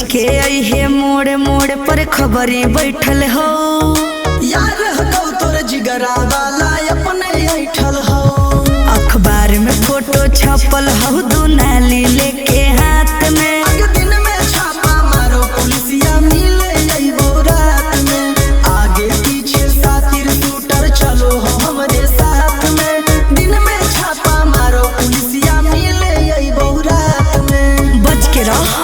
बच के आई है मोड़ मोड़ पर खबरें बैठल हो। यार हो तोर जिगरा वाला अपने ऐठल हो। अखबार में फोटो छपल हो दुनाली लेके हाथ में। दिन में छापा मारो पुलिसिया मिले अइबो रात में। आगे पीछे सातिर शूटर चलो हो हमरे साथ में। दिन में छापा मारो पुलिसिया मिले अइबो रात में। बच के रहो।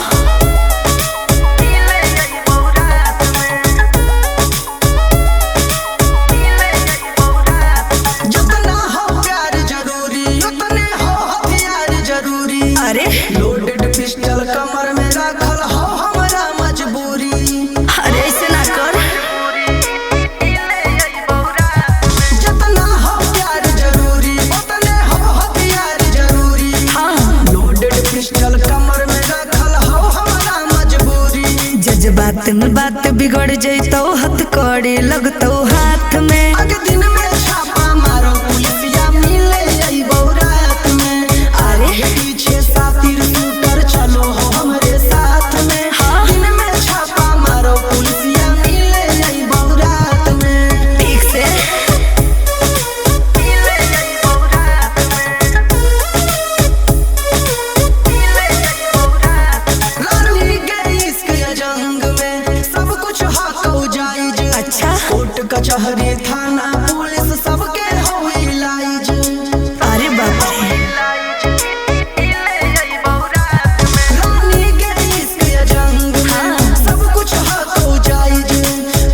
अरे लोडेड पिस्टल कमर में रखल हो हमरा मजबूरी। अरे ऐसे ना कर। जितना हो प्यार जरूरी उतने हो हथियार जरूरी। हाँ लोडेड पिस्टल कमर में रखल हो हमरा मजबूरी। जज्बात में बात बिगड़ जैतो हथकड़ी लगतो हाथ में। अग दिन में छापा मारो पुलिसिया मिले अइबो रात में। आगे पीछे सातिर शूटर चलो हो हमरे साथ में। हाँ। दिन में छापा मारो पुलिसिया मिले अइबो रात में। ठीक से रानी के इश्क या जंग में सब कुछ हाको जायज। अच्छा कोर्ट कचहरी थाना पुलिस सबके हो इलाज। अरे बाप रे। रानी के इश्क या जंग में सब कुछ हाको जायज।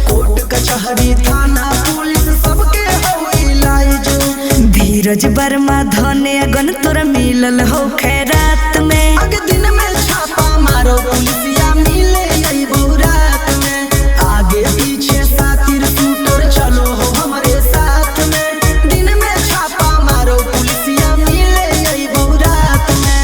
कोर्ट कचहरी थाना पुलिस सबके हो इलाज। धीरज वर्मा धने अगन तोरा मिलल हो खैरात में। अग दिन में छापा मारो पुलिसिया मिले अइबो रात में। आगे पीछे सातिर शूटर चलो हो हमरे साथ में। दिन में छापा मारो पुलिसिया मिले अइबो रात में।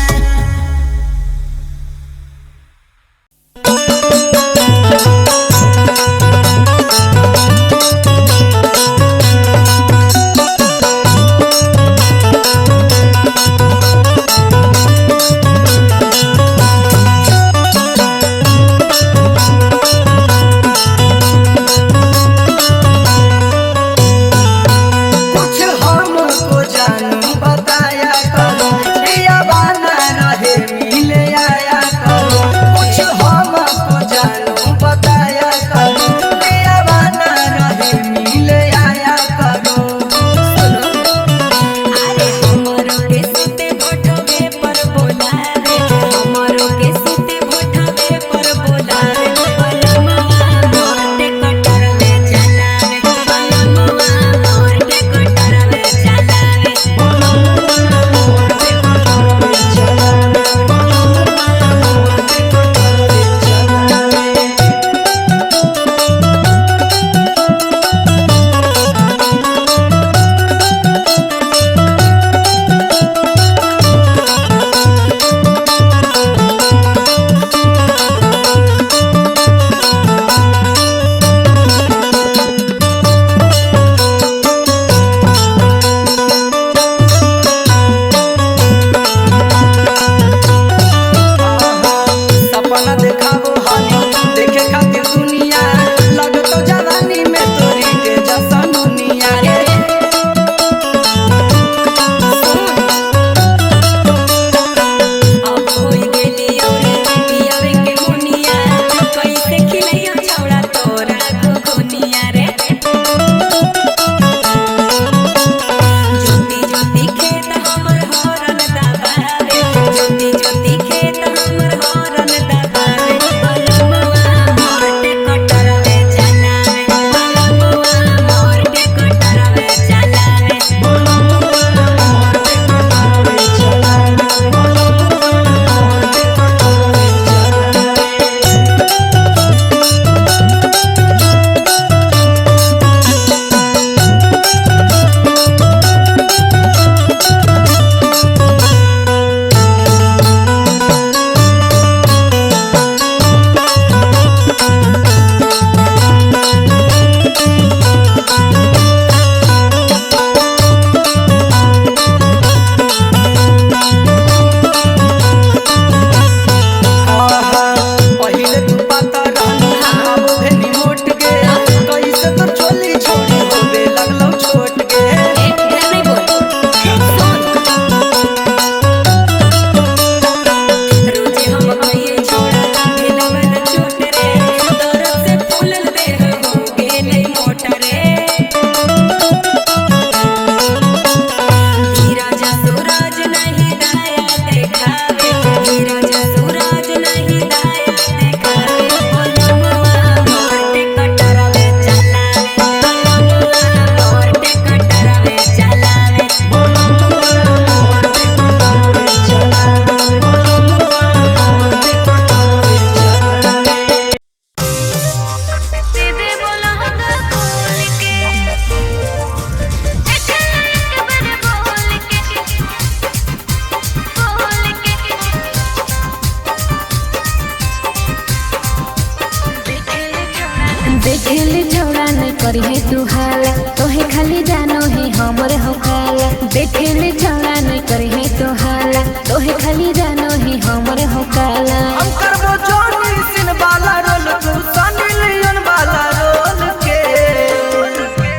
करी है तू हाला, तोहे खाली जानो ही हमरे हो काला। देखे ले छौड़ा नहीं करी है तू हाला, तोहे खाली जानो ही हमरे हो काला। हम करबो जॉनी सिन वाला रोल, तू सनी लियोन वाला रोल के।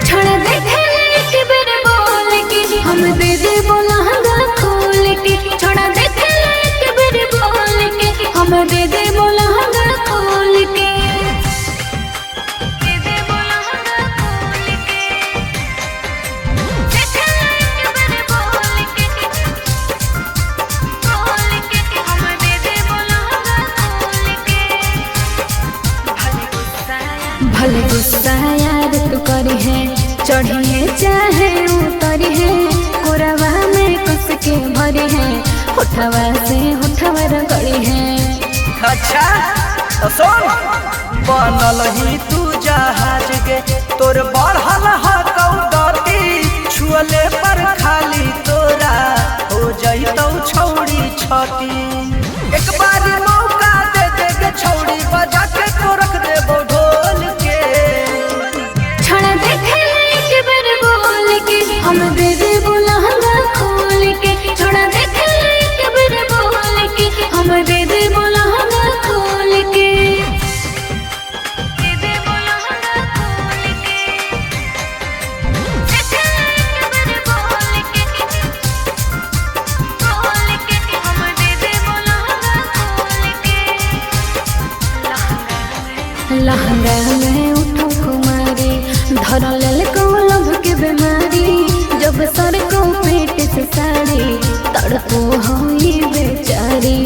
छोड़ा देखे ले एक बेर बोल के, हम दे दे बोलहंगा खोल के। छोड़ा देखे ले एक बेर बोल के, हम दे दे बोलहंगा खोल के। भले गुस्सा यार तू करी है, चढ़ी है चाहे उतरी है, कोरवा में कस के भरी है, होठवा से होठवा रगड़ी है। अच्छा तो सुन, बनल ही तू जहाज गे, तोर बढ़ल ह कौदती, छुअले पर खाली तोरा हो जइतौ छौड़ी छटी। एक बारी मौका दे दे गे छौड़ी, बजा के तो रख देबो ढोल के। छोड़ा देखे एक बार बोल के, हम दे दे बोलहंगा खोल के। छोड़ा देखे एक बार बोल के, हम दे दे बोलहंगा खोल के। लहंगा में उठो कुमारी, धर लेल को लभ के बीमारी, जब सर को पेट से साड़ी, तड़पो होई बेचारी।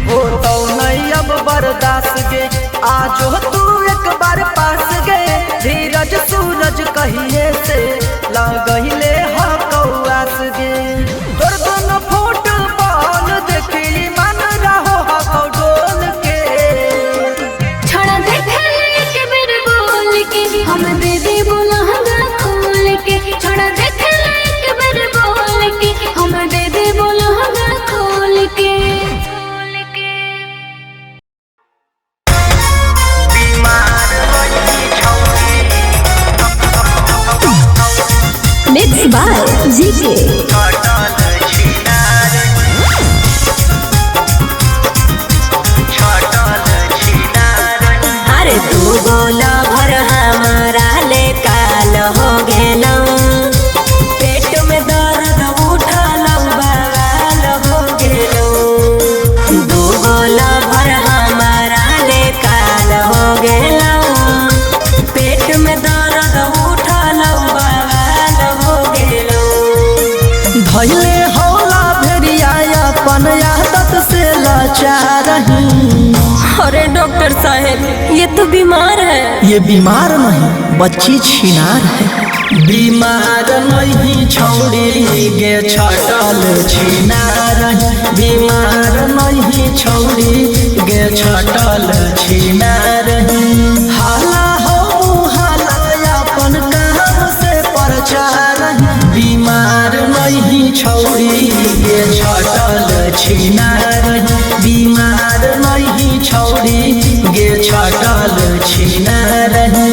हो तो नहीं अब बर्दाश्त गे, आजो तू एक बार पास गे, धीरज सूरज कहिए से लगहिले ह कौआस गे। तोर दोनों फुटबॉल देखी मन रहो ह कौडोल के। छोड़ा देखे एक बेर बोल के, हम दे दे बोलहंगा खोल के। छोड़ा देखे एक बेर बोल के, हम दे दे बोलहंगा खोल के। Mixed by GK. अरे तू बोला भर हमारा ले काल हो गेलौ, पेट में दर्द उठल बवाल हो गेलौ। दू बोला भर हमारा ले काल हो गेलौ, पेट में दर्द उठल बवाल हो गेलौ। धैले हौला भेड़िया अपन आदत से लाचार रही। अरे डॉक्टर साहब, ये तो बीमार है। ये बीमार नहीं, बच्ची छिनार है। बीमार नहीं छौड़ी गे छटल छिनार है, बीमार नहीं छौड़ी गे छटल छिनार है। हाला हो हाला अपन काम से प्रचार है, बीमार नहीं छौड़ी गे छटल छिनार है, बीमार नहीं छौड़ी गे छटल छिनार है।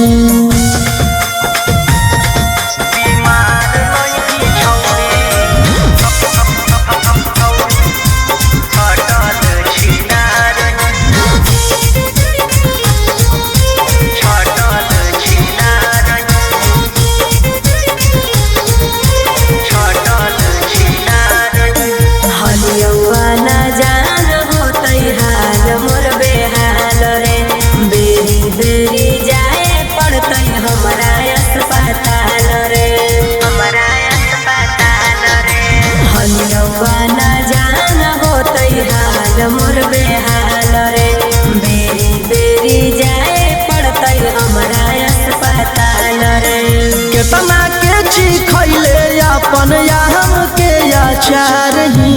केतना के खैले अपन याम के आचार ही।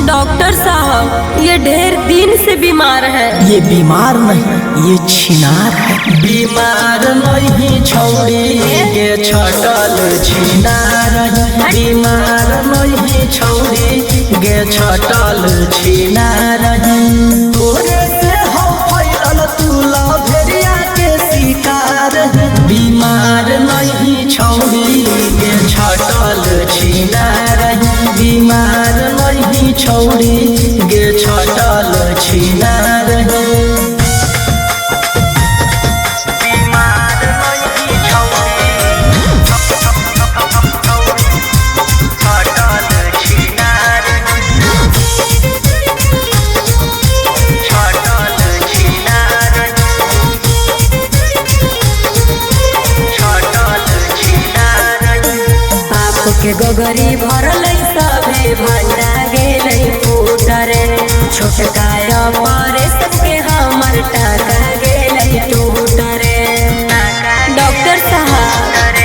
डॉक्टर साहब, ये ढेर दिन से बीमार है। ये बीमार नहीं, ये छिनार है। बीमार नहीं छौड़ी के छटल छिनार है, बीमार नहीं छौड़ी के छटल छिनार है। तोरे से हो फैलल तू लभेरिया के छौड़ी गे छटल छिना रहे। के गोगरी भरल सभे भंडा गेलै फूटरे छोटकाया परे सबके हमर टाका गेलै टूटरे। डॉक्टर साहब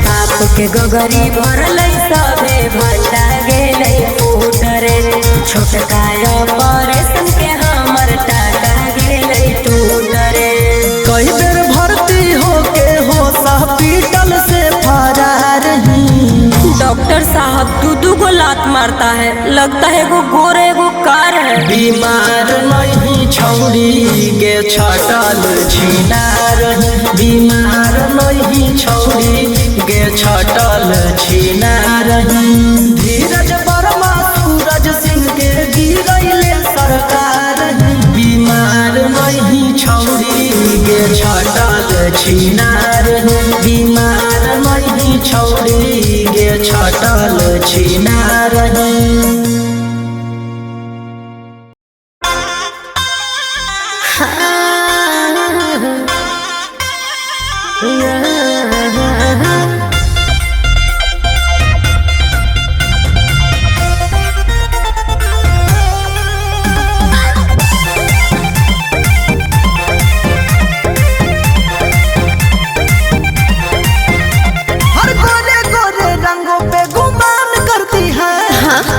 बाप के गोगरी भरल सभे भंडा गेलै फूटरे छोटकाया परे सबके हमर टाका गेलै टूटरे। कई बेर भर्ती होके हो हॉस्पिटल से फरार ही। डॉक्टर साहब दू गो लात मारता है, लगता है वो गोर है वो कार है। बीमार नहीं छौड़ी गे छटल छिना रही। बीमार नहीं छौड़ी गे छटल छिना रही। धीरज वर्मा सूरज सिंह के गिरैले सरकार। बीमार नहीं छौड़ी गे छटल छिना रही। बीमार नहीं छौड़ी गे छटल छिना रही।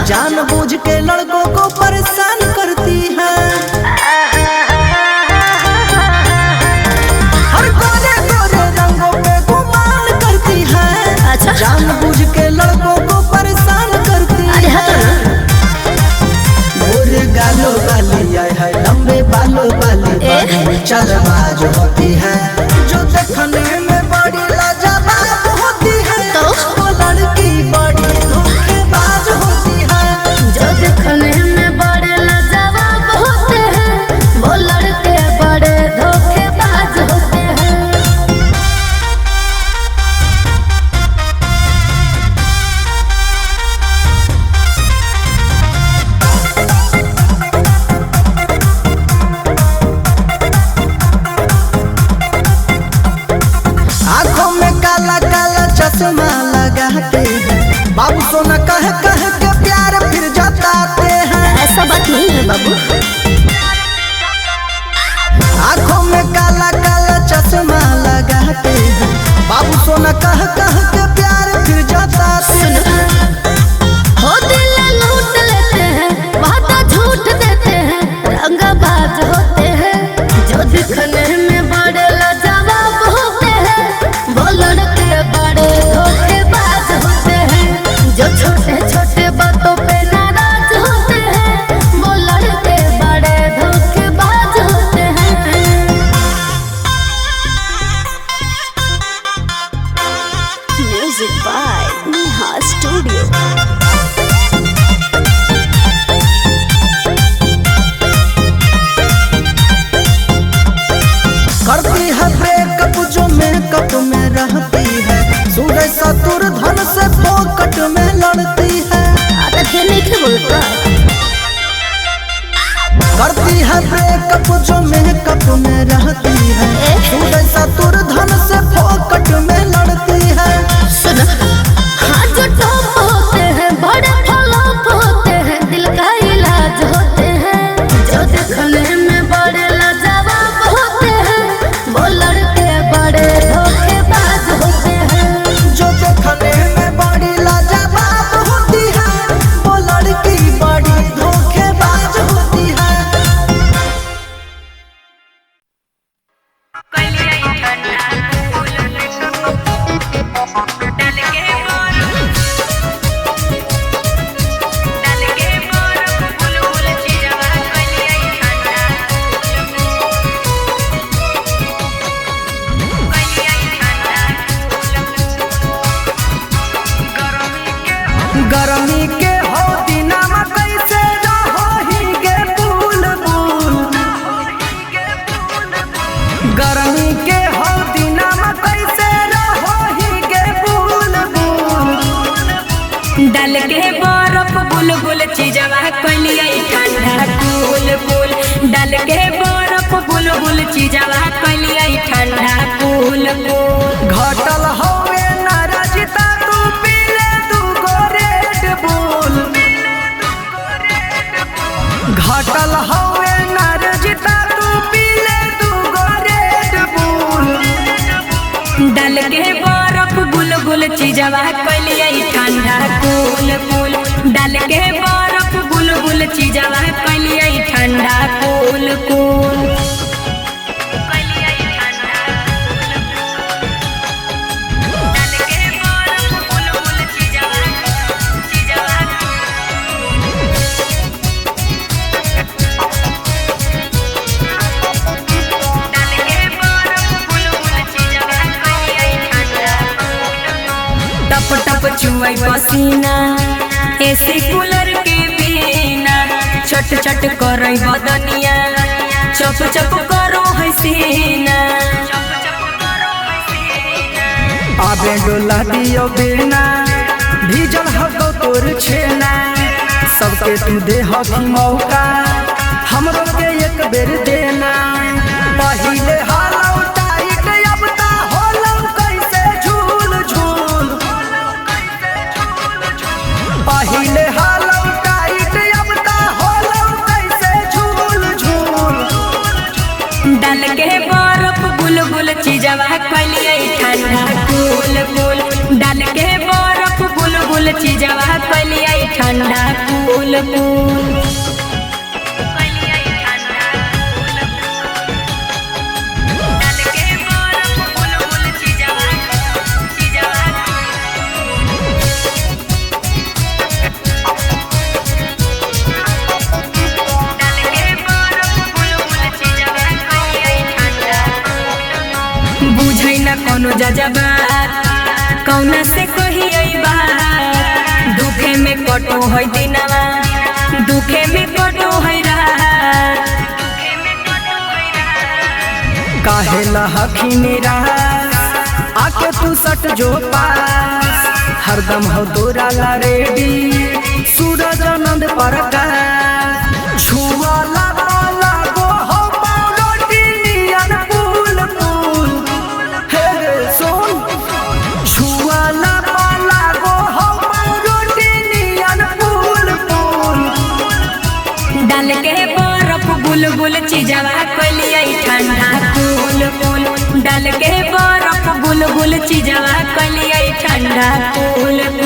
जानबूझ के लड़कों को परेशान करती है। हर गोरे गोरे रंगों पे गुमान करती है। अच्छा। जानबूझ के लड़कों को परेशान करती है। गोरे गालों वाली है लंबे बालों वाली चालबाज होती है जो देखने में बड़ी लाजवाब होती है। तो वो लड़की बड़ी धोखेबाज होती है। जो देखने में बड़े लाजवाब होते हैं वो लड़के बड़े धोखेबाज होते हैं। आँखों में काला काला चश्मा लगाते हैं। बाबू सोना कह कह के प्यार फिर जताते हैं। ऐसा बात नहीं है बाबू। आँखों में काला काला चश्मा लगाते हैं। बाबू सोना कह कह के प्यार फिर जताते हैं। हो दिल लूट लेते हैं वादा झूठ देते हैं रंगबाज होते हैं। जो दिखने में बड़े लाजवाब होते हैं वो लड़के बड़े धोखेबाज होते हैं। जो छोटे छोटे बातों पे नाराज होते हैं वो लड़के बड़े धोखेबाज होते हैं। Music by Neha studio. करती है ब्रेकअप जो मेकअप में रहती है। सूरज सतुर धन से फोकट में लड़ती है। करती है ब्रेकअप जो मेकअप में रहती है। सूरज सतुर धन से फोकट में लड़ती है। सुन हाँ जो टॉप होते हैं बड़े फ्लॉप होते हैं दिल का इलाज होते हैं। जो देखने में बड़े लाजवाब होते हैं वो लड़के बड़े धोखेबाज होते हैं। जो देखने में बड़ी लाजवाब होती है वो लड़की बड़ी धोखेबाज होती है। गर्मी के हो दिनमा कैसे के बर्फ बुलबुल चीजवा कलिया ठंडा कूल कूल। घटल हवे नाराजिता तू पीले तू गो रेड बुल। घटल हवे नाराजिता तू पीले तू गो रेड बुल। डाल के बर्फ बुलबुल चीजवा कलिया ठंडा कूल कूल। डाल के बर्फ बुलबुल चीजवा कलिया ठंडा कूल कूल। टप टप चुआई पसीना एसी कूलर के बिना। छट छट करई बदनिया चप चप करो है सीना। आबे डोला दियो बिना भीजल हको तोर छेना। सबके तू दे हकी मौका हमरो के एक बेर देना। पहिले हालौ टाइट अब ता होलौ कैसे झूल झूल। पहिले हालौ टाइट अब ता होलौ कैसे झूल झूल। डाल के बर्फ बुलबुल चीजवा कलिया ठंडा कूल कूल। डाल के बर्फ बुलबुल चीजवा कलिया ठंडा कूल कूल। बुझै न कोनो जजबा कौना से कही बात। दुखे में कटो है दिनवा दुखे में कटो है रात। काहे लहखी निराश आके तू सट जो पास। हरदम हो दोरा ला रेडी सूरज आनंद प्रकाश। छुआला पाला गो हो पाउरोटी नियन फूल फूल। हे रे सोन छुआला पाला गो हो पाउरोटी नियन फूल फूल। डाल के बर्फ बुलबुल चीजवा कलिया ठंडा कूल कूल। डाल के बर्फ बुलबुल चीजवा कलिया ठंडा कूल कूल।